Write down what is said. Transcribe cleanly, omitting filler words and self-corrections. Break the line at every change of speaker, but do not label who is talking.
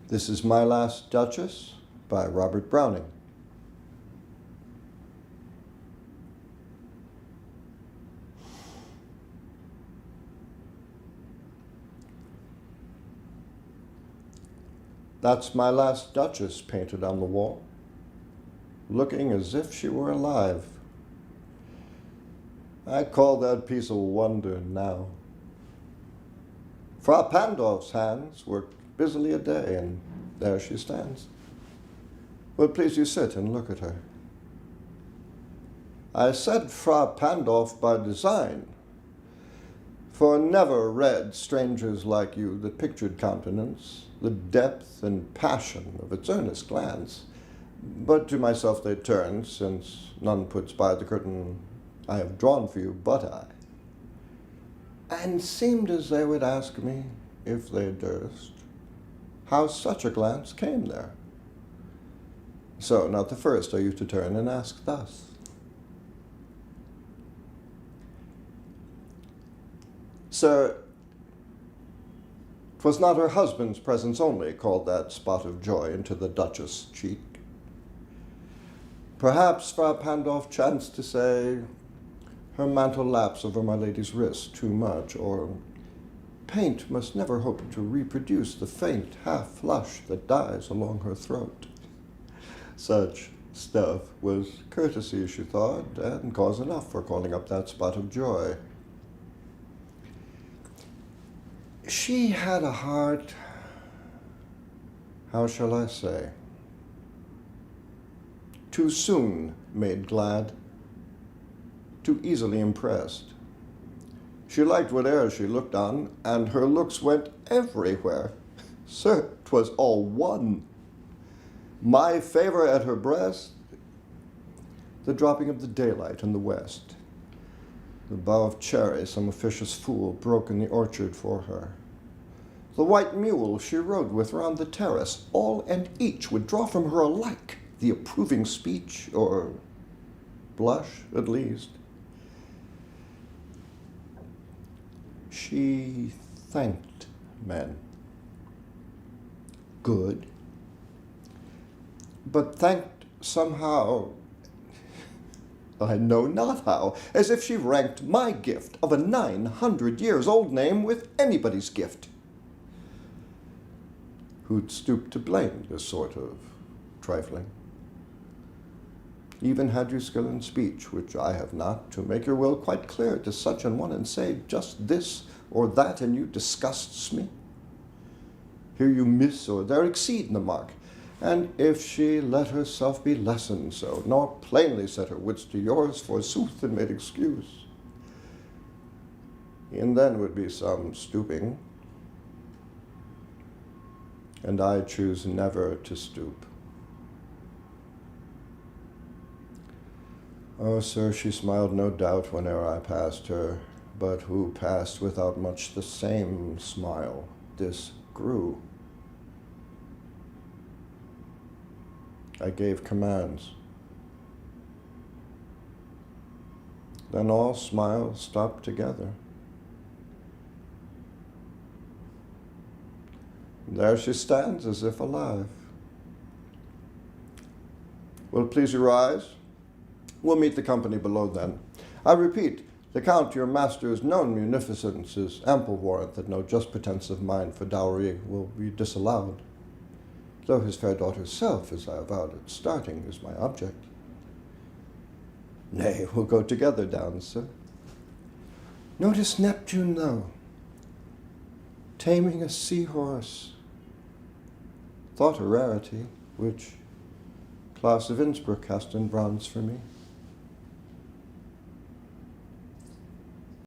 This is My Last Duchess by Robert Browning. That's my last Duchess painted on the wall, looking as if she were alive. I call that piece a wonder now. Frau Pandolf's hands worked busily a day, and there she stands. Well, please you sit and look at her. I said Frau Pandolf by design, for never read strangers like you the pictured countenance, the depth and passion of its earnest glance. But to myself they turn, since none puts by the curtain I have drawn for you but I, and seemed as they would ask me, if they durst, how such a glance came there. So not the first are you to turn and ask thus. Sir, 'twas not her husband's presence only called that spot of joy into the Duchess' cheek. Perhaps Frau Pandolf chanced to say, her mantle laps over my lady's wrist too much, or paint must never hope to reproduce the faint half-flush that dies along her throat. Such stuff was courtesy, she thought, and cause enough for calling up that spot of joy. She had a heart, how shall I say, too soon made glad, too easily impressed. She liked whate'er she looked on, and her looks went everywhere. Sir, 'twas all one. My favor at her breast, the dropping of the daylight in the west, the bough of cherry some officious fool broke in the orchard for her, the white mule she rode with round the terrace, all and each would draw from her alike the approving speech, or blush at least. She thanked men. Good. But thanked somehow, I know not how, as if she ranked my gift of a 900-years-old name with anybody's gift. Who'd stoop to blame this sort of trifling? Even had you skill in speech, which I have not, to make your will quite clear to such an one and say just this or that, and you disgusts me. Here you miss or there exceed in the mark, and if she let herself be lessoned so, nor plainly set her wits to yours, forsooth, and made excuse, e'en then would be some stooping, and I choose never to stoop. Oh, sir, she smiled no doubt whene'er I passed her, but who passed without much the same smile? This grew. I gave commands. Then all smiles stopped together. There she stands as if alive. Will it please you rise? We'll meet the company below then. I repeat, the Count, your master's known munificence is ample warrant that no just pretence of mine for dowry will be disallowed, though his fair daughter's self, as I avowed at starting, is my object. Nay, we'll go together down, sir. Notice Neptune, though, taming a seahorse. Thought a rarity, which Claus of Innsbruck cast in bronze for me.